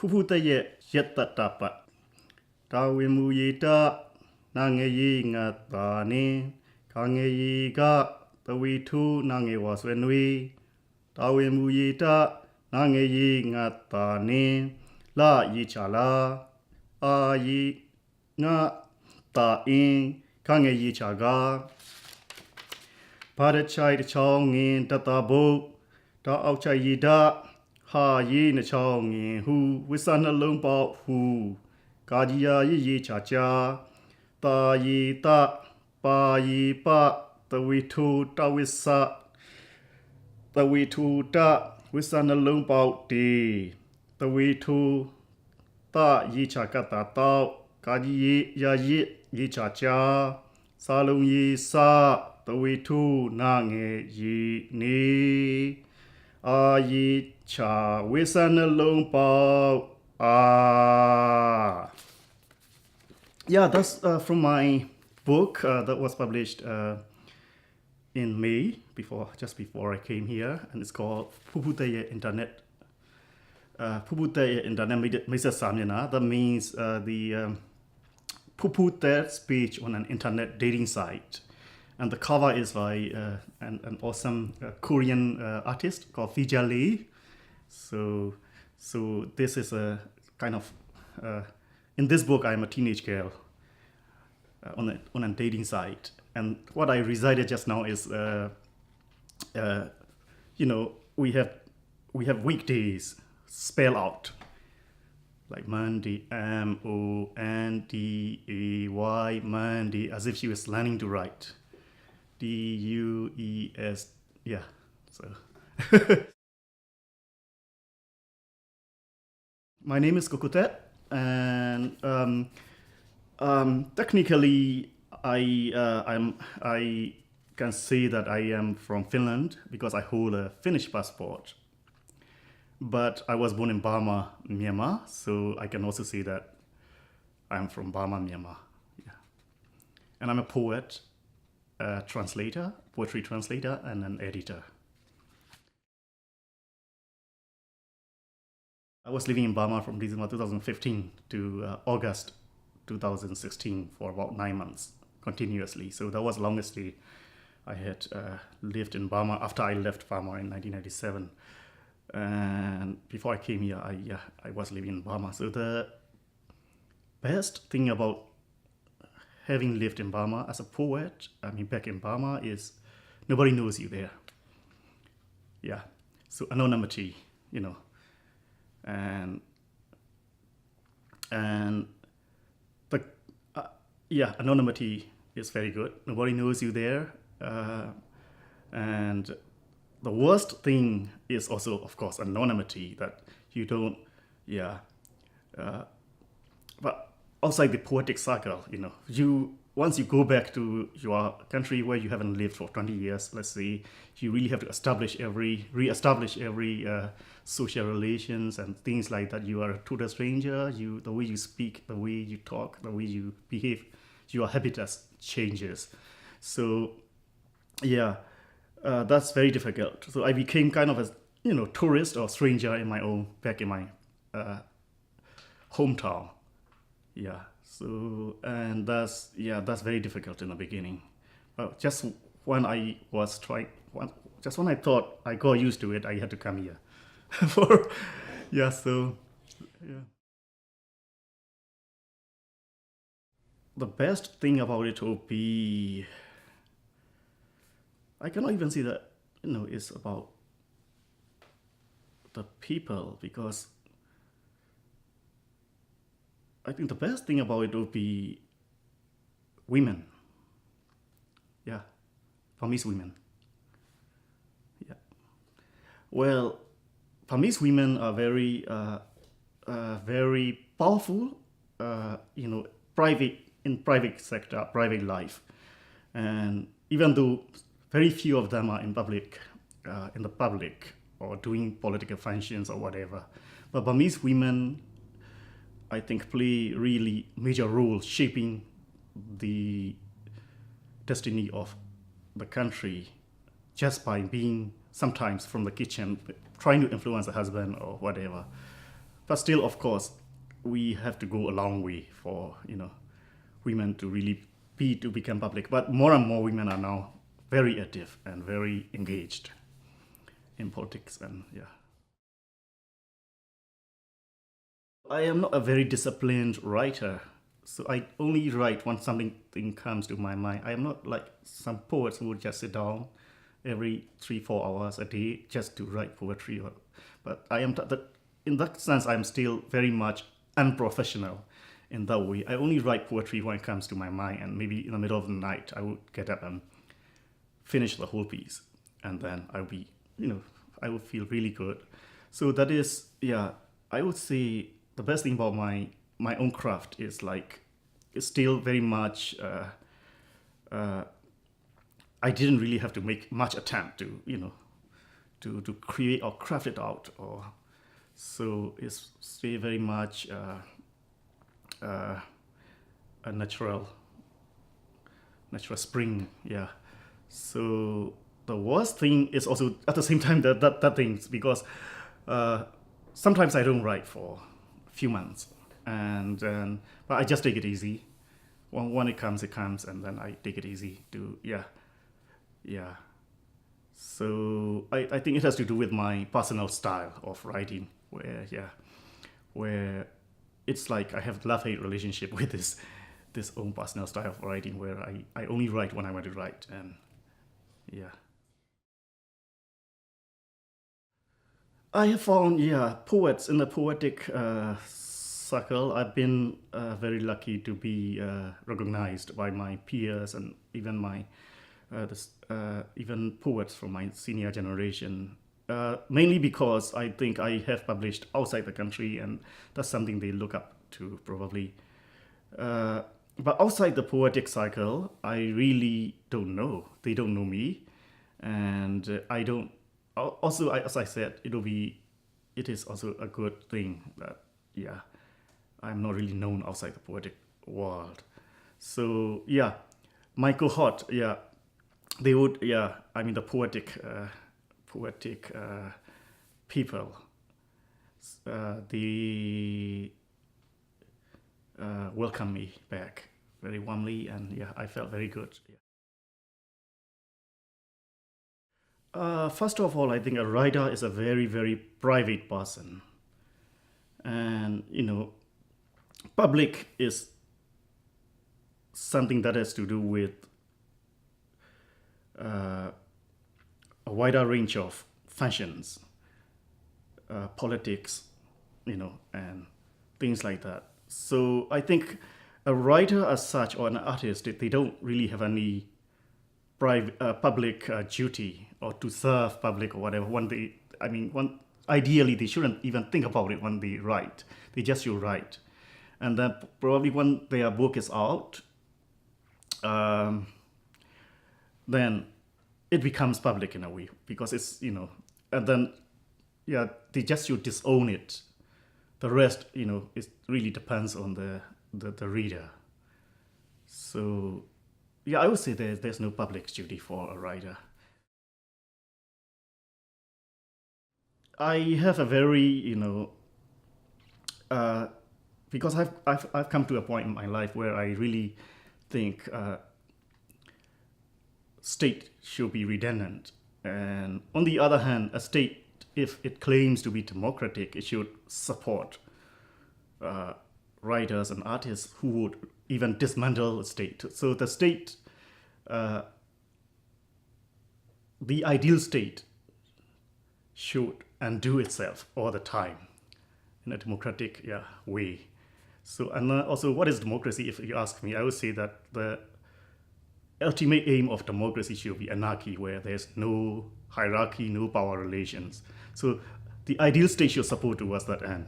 Puputaye Yetatapat Tawimuyita Nangayi Ngatani Kangayi Ga Tawitu Nangi Waswenwi Tawimuyita Nangayi Ngatani La Yichala Ayi Nga Ta In Kangayi Chaga Padachai Chong in Tatabo Ta Auchayida Ha Yi Na Chong in Hu Wisana Lumpa Hu Kadia Yi Cha Cha Ta Yi Ta Pa Yi Pa Tawitu Tawisa Tawitu Ta Wisana Lumpa Di Tawitu Ta Yi Cha Kata Ta Kadi Ya Yi Cha Cha Salung Yi Sa Tawitu Nange Yi Ni A Yi Cha Wisana Lumpa Ah. Yeah, that's from my book that was published in May, just before I came here, and it's called Puputaye Internet. Puputaye Internet Mesa Samyana. That means the Puputa's page on an internet dating site, and the cover is by an awesome Korean artist called Fija Lee. So this is a kind of in this book I'm a teenage girl on a dating site, and what I recited just now is we have weekdays spell out like Monday, Monday, Monday, as if she was learning to write. Dues, yeah. So my name is thett, and technically I can say that I am from Finland because I hold a Finnish passport. But I was born in Burma, Myanmar, so I can also say that I'm from Burma, Myanmar. Yeah. And I'm a poet, a translator, poetry translator, and an editor. I was living in Burma from December 2015 to August 2016 for about 9 months continuously. So that was the longest day I had lived in Burma after I left Burma in 1997. And before I came here, I was living in Burma. So the best thing about having lived in Burma as a poet, back in Burma, is nobody knows you there. Yeah, so anonymity, and the anonymity is very good. Nobody knows you there, and the worst thing is also, of course, anonymity, that you don't, but outside the poetic circle, once you go back to your country where you haven't lived for 20 years, let's say, you really have to re-establish every social relations and things like that. You are a total stranger. The way you speak, the way you talk, the way you behave, your habitat changes. So, that's very difficult. So I became kind of a tourist or stranger back in my hometown. Yeah. So, and that's very difficult in the beginning. Just when I thought I got used to it, I had to come here. The best thing about it will be, I cannot even say that, it's about the people, because I think the best thing about it would be women. Yeah, Burmese women. Yeah. Well, Burmese women are very powerful, private sector, private life. And even though very few of them are in the public or doing political functions or whatever, but Burmese women, I think, play really major role shaping the destiny of the country just by being sometimes from the kitchen, trying to influence the husband or whatever. But still, of course, we have to go a long way for women to really to become public. But more and more women are now very active and very engaged in politics, and yeah. I am not a very disciplined writer, so I only write when something comes to my mind. I am not like some poets who would just sit down every 3-4 hours a day just to write poetry. But I am in that sense, I'm still very much unprofessional in that way. I only write poetry when it comes to my mind, and maybe in the middle of the night I would get up and finish the whole piece, and then I would feel really good. So that is, yeah, I would say the best thing about my own craft is like it's still very much. I didn't really have to make much attempt to to create or craft it out, or so it's still very much a natural spring, yeah. So the worst thing is also at the same time that things, because sometimes I don't write for a few months, and but I just take it easy. When it comes, and then I take it easy to yeah. So I think it has to do with my personal style of writing, where it's like I have love-hate relationship with this own personal style of writing, where I only write when I want to write, and yeah. I have found, poets in the poetic circle. I've been very lucky to be recognized by my peers, and even even poets from my senior generation. Mainly because I think I have published outside the country, and that's something they look up to probably. But outside the poetic cycle, I really don't know. They don't know me, and I don't. Also, as I said, it is also a good thing that I'm not really known outside the poetic world. So my cohort, they would, I mean the poetic people, they welcomed me back very warmly, and I felt very good. First of all, I think a writer is a very, very private person, and public is something that has to do with a wider range of functions, politics, and things like that. So I think a writer as such, or an artist, they don't really have any public duty, or to serve public or whatever. Ideally they shouldn't even think about it when they write. They just should write, and then probably when their book is out, then it becomes public in a way, because it's and then they just should disown it. The rest it really depends on the reader. So I would say there's no public duty for a writer. I have a very because I've come to a point in my life where I really think state should be redundant, and on the other hand, a state, if it claims to be democratic, it should support writers and artists who would even dismantle the state. So the state, the ideal state, should undo itself all the time in a democratic way. So, and also, what is democracy? If you ask me, I would say that the ultimate aim of democracy should be anarchy, where there's no hierarchy, no power relations. So the ideal state should support towards that end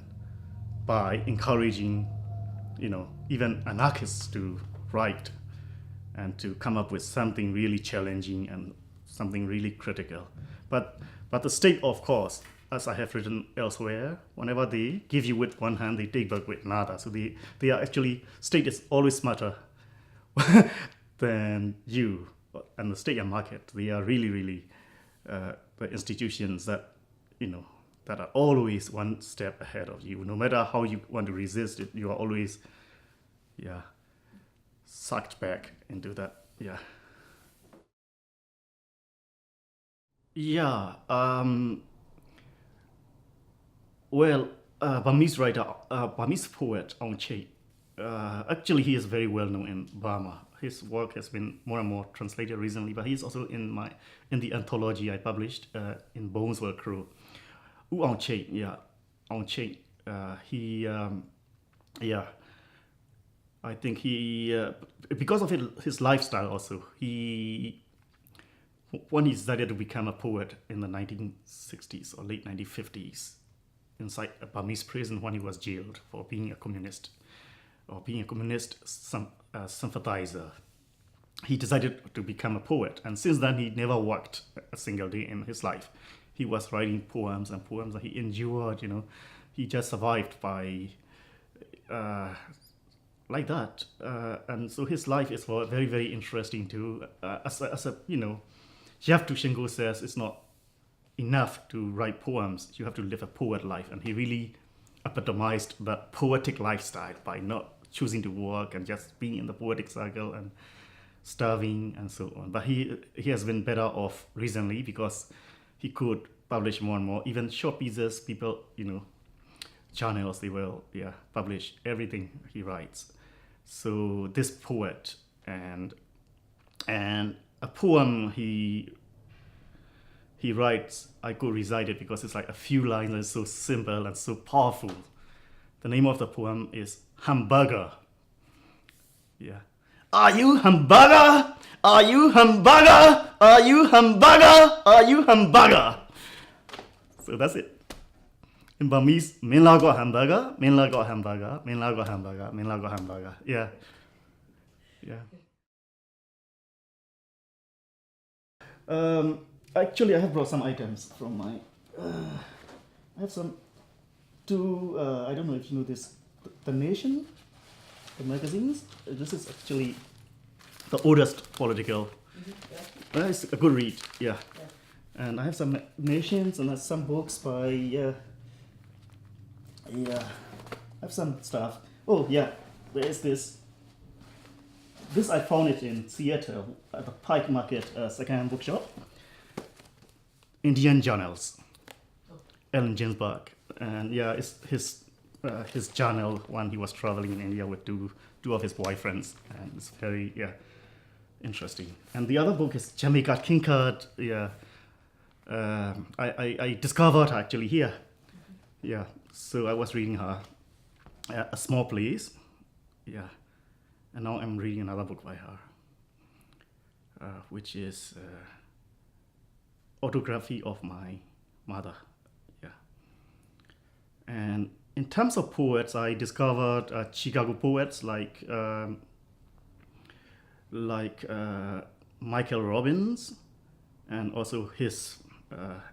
by encouraging, even anarchists to write and to come up with something really challenging and something really critical. But the state, of course, as I have written elsewhere, whenever they give you with one hand, they take back with another. So they are actually, state is always smarter than you. And the state and market, they are really, really the institutions that, that are always one step ahead of you. No matter how you want to resist it, you are always, yeah, sucked back into that. Yeah. Yeah. Well, Burmese writer, Burmese poet Aung Che. Actually, he is very well known in Burma. His work has been more and more translated recently, but he's also in the anthology I published in Bones Will Crow. Aung Che, yeah, Aung Che. Yeah, I think because of his lifestyle also, when he decided to become a poet in the 1960s or late 1950s, inside a Burmese prison when he was jailed for being a communist or being a communist sympathizer. He decided to become a poet, and since then he never worked a single day in his life. He was writing poems and poems that he endured. He just survived by like that, and so his life is very, very interesting too. Jeff Tushenko says it's not enough to write poems. You have to live a poet life, and he really epitomized the poetic lifestyle by not choosing to work and just being in the poetic circle and starving and so on. But he has been better off recently because he could publish more and more, even short pieces. People, channels, they will publish everything he writes. So this poet and a poem he writes, I could recite it because it's like a few lines and it's so simple and so powerful. The name of the poem is Hamburger. Yeah. Are you hamburger? Are you hamburger? Are you hamburger? Are you hamburger? So that's it. In Burmese, min la go hamburger, min la go hamburger, min la go hamburger, min la go hamburger. Yeah. Yeah. Actually, I have brought some items from my. I have some two. I don't know if you know this, The Nation, the magazines. This is actually the oldest political. It's a good read. Yeah. And I have some nations and some books by. I have some stuff. Oh yeah, there is this. This I found it in Seattle at the Pike Market second-hand bookshop. Indian Journals, Allen Ginsberg, and yeah, it's his journal when he was traveling in India with two of his boyfriends, and it's very interesting. And the other book is Jamaica Kinkard. Yeah, I discovered her actually here. Yeah, so I was reading her, A Small Place. Yeah. And now I'm reading another book by her, which is Autography of My Mother. Yeah. And in terms of poets, I discovered Chicago poets like Michael Robbins, and also his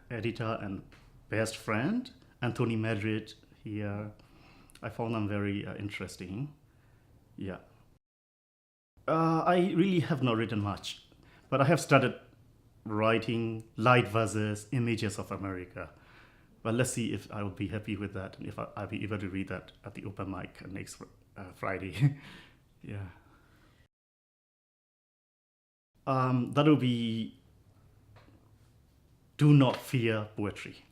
editor and best friend, Anthony Madrid. I found them very interesting. Yeah. I really have not written much, but I have started writing light verses, images of America. But let's see if I will be happy with that, and if I'll be able to read that at the open mic next Friday. Yeah. That will be Do Not Fear Poetry.